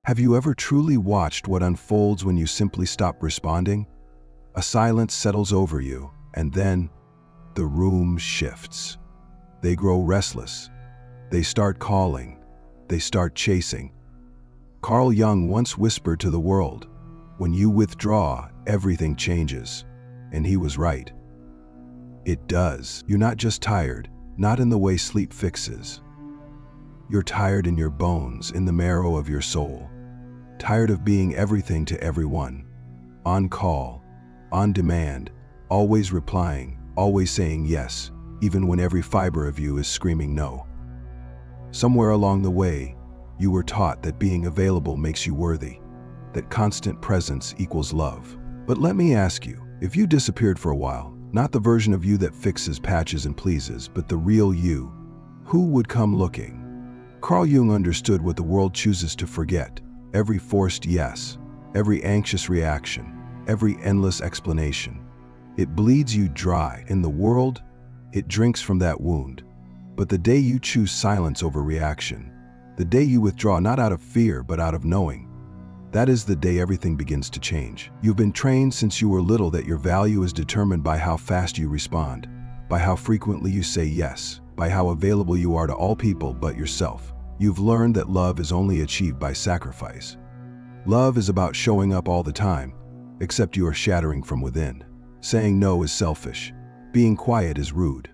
Have you ever truly watched what unfolds when you simply stop responding? A silence settles over you, and then the room shifts. They grow restless. They start calling. They start chasing. Carl Jung once whispered to the world, "When you withdraw, everything changes." And he was right. It does. You're not just tired, not in the way sleep fixes. You're tired in your bones, in the marrow of your soul. Tired of being everything to everyone. On call, on demand, always replying, always saying yes, even when every fiber of you is screaming no. Somewhere along the way, you were taught that being available makes you worthy, that constant presence equals love. But let me ask you, if you disappeared for a while, not the version of you that fixes, patches, and pleases, but the real you, who would come looking? Carl Jung understood what the world chooses to forget: every forced yes, every anxious reaction, every endless explanation. It bleeds you dry. In the world, it drinks from that wound. But the day you choose silence over reaction, the day you withdraw not out of fear but out of knowing, that is the day everything begins to change. You've been trained since you were little that your value is determined by how fast you respond, by how frequently you say yes, by how available you are to all people but yourself. You've learned that love is only achieved by sacrifice. Love is about showing up all the time, except you are shattering from within. Saying no is selfish. Being quiet is rude.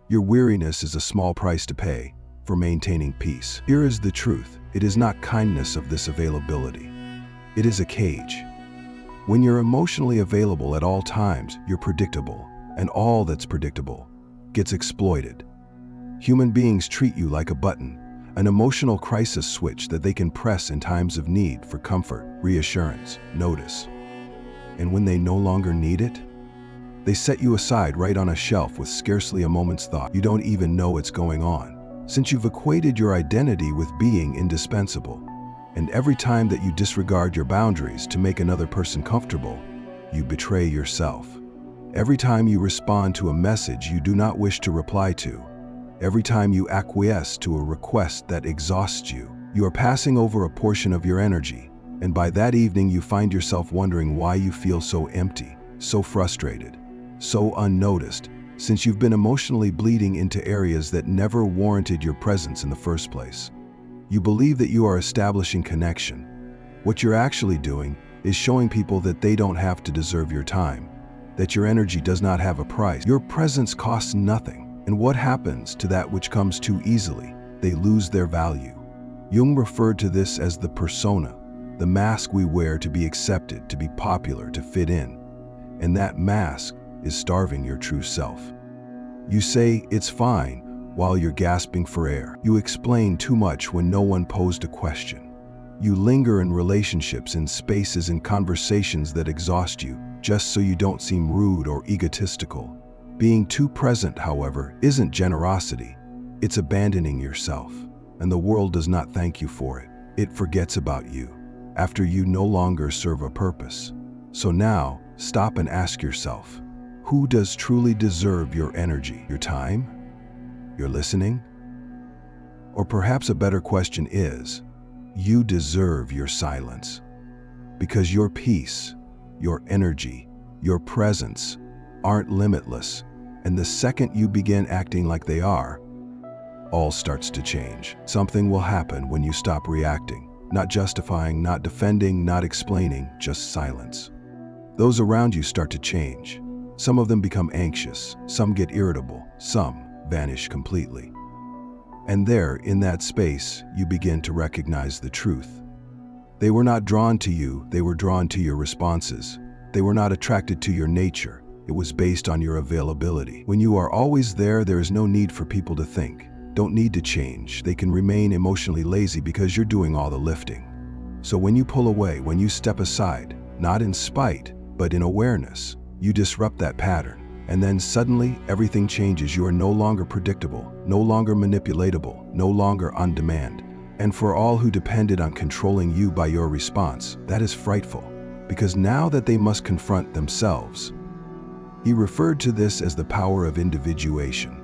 Your weariness is a small price to pay for maintaining peace. Here is the truth. It is not kindness of this availability. It is a cage. When you're emotionally available at all times, you're predictable, and all that's predictable gets exploited. Human beings treat you like a button, an emotional crisis switch that they can press in times of need for comfort, reassurance, notice. And when they no longer need it, they set you aside right on a shelf with scarcely a moment's thought. You don't even know what's going on, since you've equated your identity with being indispensable. And every time that you disregard your boundaries to make another person comfortable, you betray yourself. Every time you respond to a message you do not wish to reply to, every time you acquiesce to a request that exhausts you, you are passing over a portion of your energy. And by that evening you find yourself wondering why you feel so empty, so frustrated, so unnoticed, since you've been emotionally bleeding into areas that never warranted your presence in the first place. You believe that you are establishing connection. What you're actually doing is showing people that they don't have to deserve your time, that your energy does not have a price. Your presence costs nothing, and what happens to that which comes too easily? They lose their value. Jung referred to this as the persona, the mask we wear to be accepted, to be popular, to fit in. And that mask is starving your true self. You say, "It's fine," while you're gasping for air. You explain too much when no one posed a question. You linger in relationships, in spaces, in conversations that exhaust you, just so you don't seem rude or egotistical. Being too present, however, isn't generosity. It's abandoning yourself. And the world does not thank you for it. It forgets about you after you no longer serve a purpose. So now, stop and ask yourself, who does truly deserve your energy, your time, your listening? Or perhaps a better question is, you deserve your silence. Because your peace, your energy, your presence aren't limitless, and the second you begin acting like they are, all starts to change. Something will happen when you stop reacting, not justifying, not defending, not explaining, just silence. Those around you start to change. Some of them become anxious, some get irritable, some vanish completely. And there, in that space, you begin to recognize the truth. They were not drawn to you, they were drawn to your responses. They were not attracted to your nature, it was based on your availability. When you are always there, there is no need for people to think, don't need to change. They can remain emotionally lazy because you're doing all the lifting. So when you pull away, when you step aside, not in spite, but in awareness, you disrupt that pattern. And then suddenly, everything changes. You are no longer predictable, no longer manipulatable, no longer on demand. And for all who depended on controlling you by your response, that is frightful, because now that they must confront themselves. He referred to this as the power of individuation,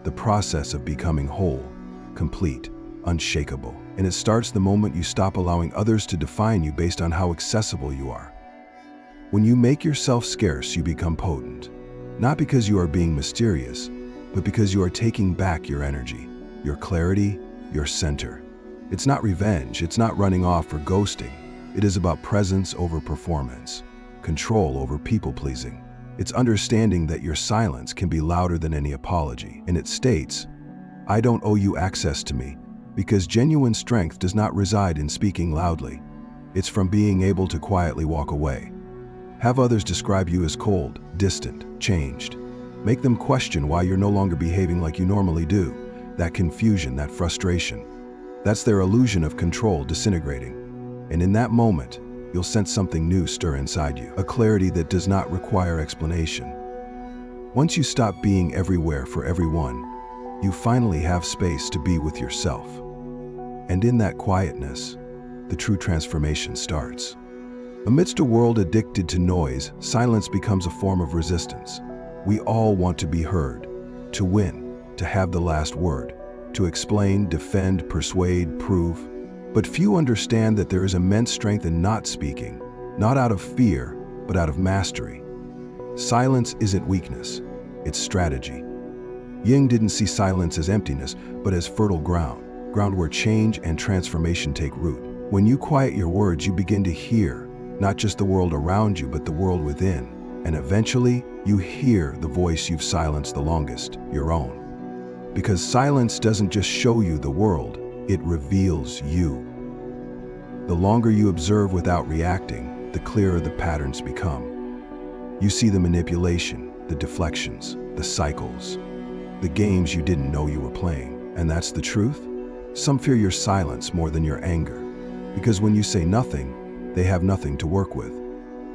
the process of becoming whole, complete, unshakable. And it starts the moment you stop allowing others to define you based on how accessible you are. When you make yourself scarce, you become potent. Not because you are being mysterious, but because you are taking back your energy, your clarity, your center. It's not revenge, it's not running off or ghosting. It is about presence over performance, control over people-pleasing. It's understanding that your silence can be louder than any apology. And it states, I don't owe you access to me, because genuine strength does not reside in speaking loudly. It's from being able to quietly walk away. Have others describe you as cold, distant, changed. Make them question why you're no longer behaving like you normally do. That confusion, that frustration. That's their illusion of control disintegrating. And in that moment, you'll sense something new stir inside you, a clarity that does not require explanation. Once you stop being everywhere for everyone, you finally have space to be with yourself. And in that quietness, the true transformation starts. Amidst a world addicted to noise, silence becomes a form of resistance. We all want to be heard, to win, to have the last word, to explain, defend, persuade, prove. But few understand that there is immense strength in not speaking, not out of fear, but out of mastery. Silence isn't weakness, it's strategy. Jung didn't see silence as emptiness, but as fertile ground where change and transformation take root. When you quiet your words, you begin to hear, not just the world around you, but the world within. And eventually, you hear the voice you've silenced the longest, your own. Because silence doesn't just show you the world, it reveals you. The longer you observe without reacting, the clearer the patterns become. You see the manipulation, the deflections, the cycles, the games you didn't know you were playing. And that's the truth. Some fear your silence more than your anger. Because when you say nothing, they have nothing to work with.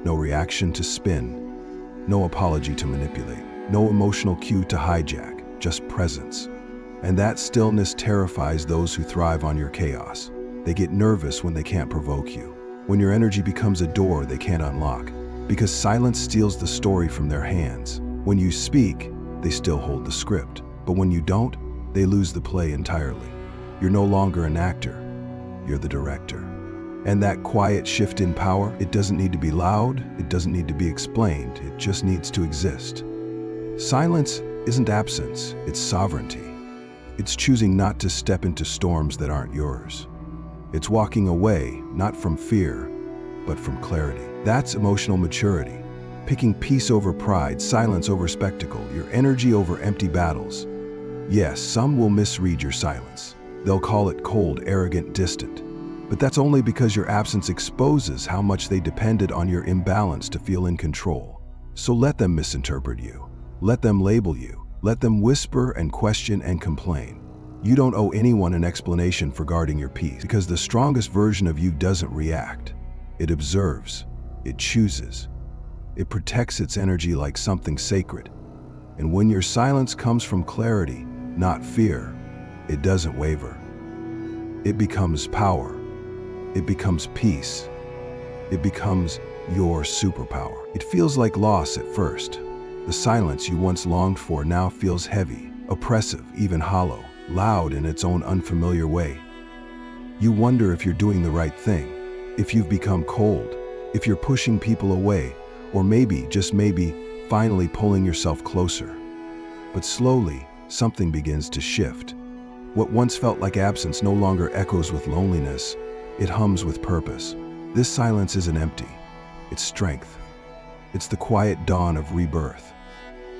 No reaction to spin. No apology to manipulate, no emotional cue to hijack, just presence. And that stillness terrifies those who thrive on your chaos. They get nervous when they can't provoke you, when your energy becomes a door they can't unlock, because silence steals the story from their hands. When you speak, they still hold the script, but when you don't, they lose the play entirely. You're no longer an actor, you're the director. And that quiet shift in power, it doesn't need to be loud, it doesn't need to be explained, it just needs to exist. Silence isn't absence, it's sovereignty. It's choosing not to step into storms that aren't yours. It's walking away, not from fear, but from clarity. That's emotional maturity. Picking peace over pride, silence over spectacle, your energy over empty battles. Yes, some will misread your silence. They'll call it cold, arrogant, distant. But that's only because your absence exposes how much they depended on your imbalance to feel in control. So let them misinterpret you. Let them label you. Let them whisper and question and complain. You don't owe anyone an explanation for guarding your peace, because the strongest version of you doesn't react. It observes. It chooses. It protects its energy like something sacred. And when your silence comes from clarity, not fear, it doesn't waver. It becomes power. It becomes peace. It becomes your superpower. It feels like loss at first. The silence you once longed for now feels heavy, oppressive, even hollow, loud in its own unfamiliar way. You wonder if you're doing the right thing, if you've become cold, if you're pushing people away, or maybe, just maybe, finally pulling yourself closer. But slowly, something begins to shift. What once felt like absence no longer echoes with loneliness. It hums with purpose. This silence isn't empty. It's strength. It's the quiet dawn of rebirth.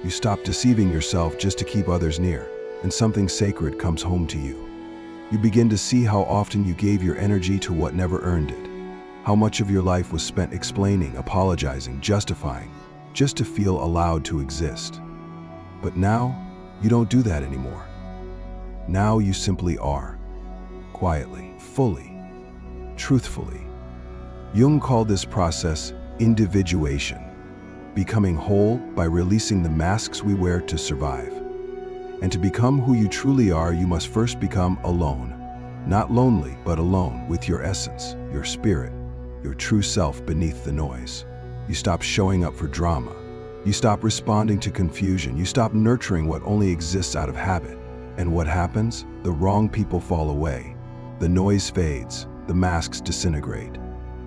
You stop deceiving yourself just to keep others near, and something sacred comes home to you. You begin to see how often you gave your energy to what never earned it. How much of your life was spent explaining, apologizing, justifying, just to feel allowed to exist. But now, you don't do that anymore. Now you simply are. Quietly, fully, truthfully. Jung called this process individuation, becoming whole by releasing the masks we wear to survive. And to become who you truly are, you must first become alone. Not lonely, but alone with your essence, your spirit, your true self beneath the noise. You stop showing up for drama. You stop responding to confusion. You stop nurturing what only exists out of habit. And what happens? The wrong people fall away. The noise fades, the masks disintegrate,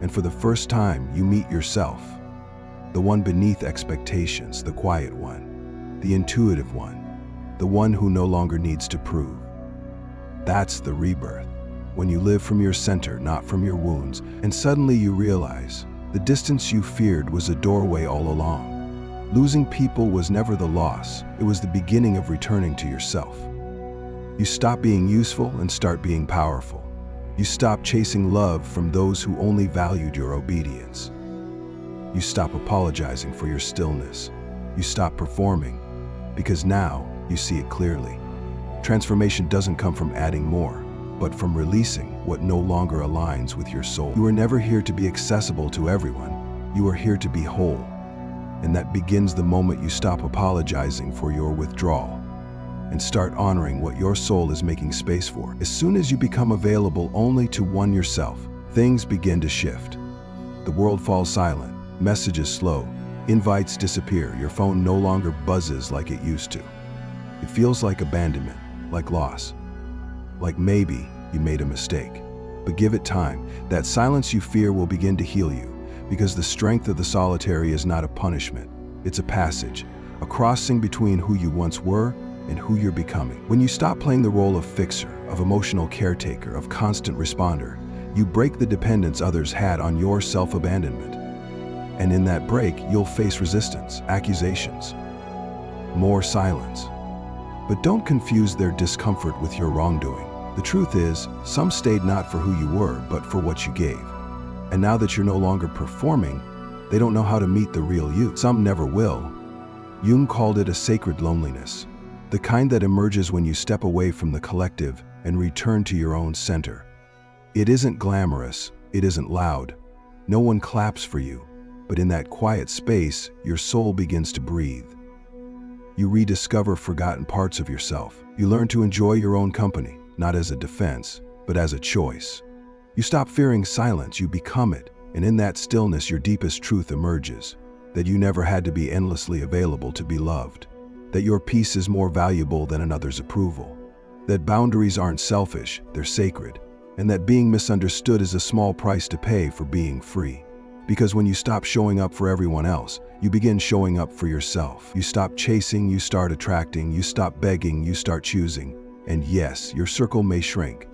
and for the first time you meet yourself. The one beneath expectations, the quiet one, the intuitive one, the one who no longer needs to prove. That's the rebirth, when you live from your center, not from your wounds, and suddenly you realize the distance you feared was a doorway all along. Losing people was never the loss, it was the beginning of returning to yourself. You stop being useful and start being powerful. You stop chasing love from those who only valued your obedience. You stop apologizing for your stillness. You stop performing, because now you see it clearly. Transformation doesn't come from adding more, but from releasing what no longer aligns with your soul. You are never here to be accessible to everyone. You are here to be whole. And that begins the moment you stop apologizing for your withdrawal and start honoring what your soul is making space for. As soon as you become available only to one yourself, things begin to shift. The world falls silent, messages slow, invites disappear, your phone no longer buzzes like it used to. It feels like abandonment, like loss, like maybe you made a mistake. But give it time. That silence you fear will begin to heal you, because the strength of the solitary is not a punishment. It's a passage, a crossing between who you once were and who you're becoming. When you stop playing the role of fixer, of emotional caretaker, of constant responder, you break the dependence others had on your self-abandonment. And in that break, you'll face resistance, accusations, more silence. But don't confuse their discomfort with your wrongdoing. The truth is, some stayed not for who you were, but for what you gave. And now that you're no longer performing, they don't know how to meet the real you. Some never will. Jung called it a sacred loneliness, the kind that emerges when you step away from the collective and return to your own center. It isn't glamorous, it isn't loud. No one claps for you, but in that quiet space, your soul begins to breathe. You rediscover forgotten parts of yourself. You learn to enjoy your own company, not as a defense, but as a choice. You stop fearing silence, you become it, and in that stillness your deepest truth emerges, that you never had to be endlessly available to be loved, that your peace is more valuable than another's approval, that boundaries aren't selfish, they're sacred, and that being misunderstood is a small price to pay for being free. Because when you stop showing up for everyone else, you begin showing up for yourself. You stop chasing, you start attracting, you stop begging, you start choosing. And yes, your circle may shrink,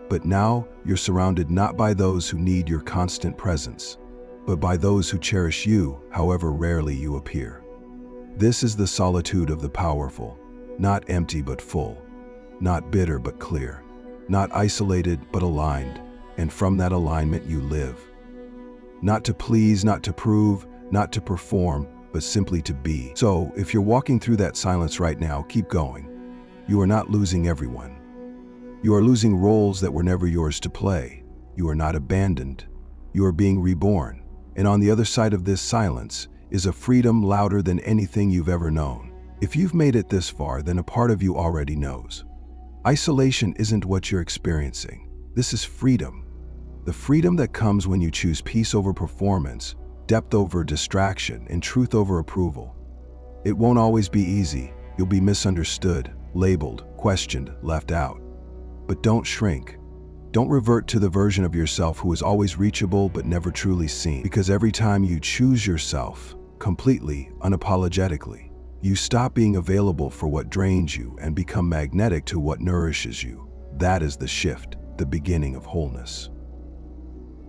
but now you're surrounded not by those who need your constant presence, but by those who cherish you, however rarely you appear. This is the solitude of the powerful, not empty but full, not bitter but clear, not isolated but aligned, and from that alignment you live. Not to please, not to prove, not to perform, but simply to be. So, if you're walking through that silence right now, keep going. You are not losing everyone. You are losing roles that were never yours to play. You are not abandoned. You are being reborn. And on the other side of this silence is a freedom louder than anything you've ever known. If you've made it this far, then a part of you already knows. Isolation isn't what you're experiencing. This is freedom. The freedom that comes when you choose peace over performance, depth over distraction, and truth over approval. It won't always be easy. You'll be misunderstood, labeled, questioned, left out. But don't shrink. Don't revert to the version of yourself who is always reachable but never truly seen. Because every time you choose yourself, completely, unapologetically, you stop being available for what drains you and become magnetic to what nourishes you. That is the shift, the beginning of wholeness.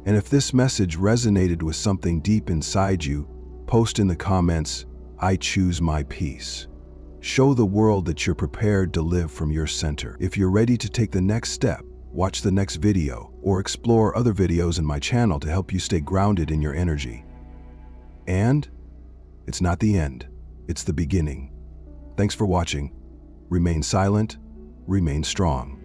And if this message resonated with something deep inside you, post in the comments, "I choose my peace." Show the world that you're prepared to live from your center. If you're ready to take the next step, watch the next video or explore other videos in my channel to help you stay grounded in your energy. And it's not the end, it's the beginning. Thanks for watching. Remain silent, remain strong.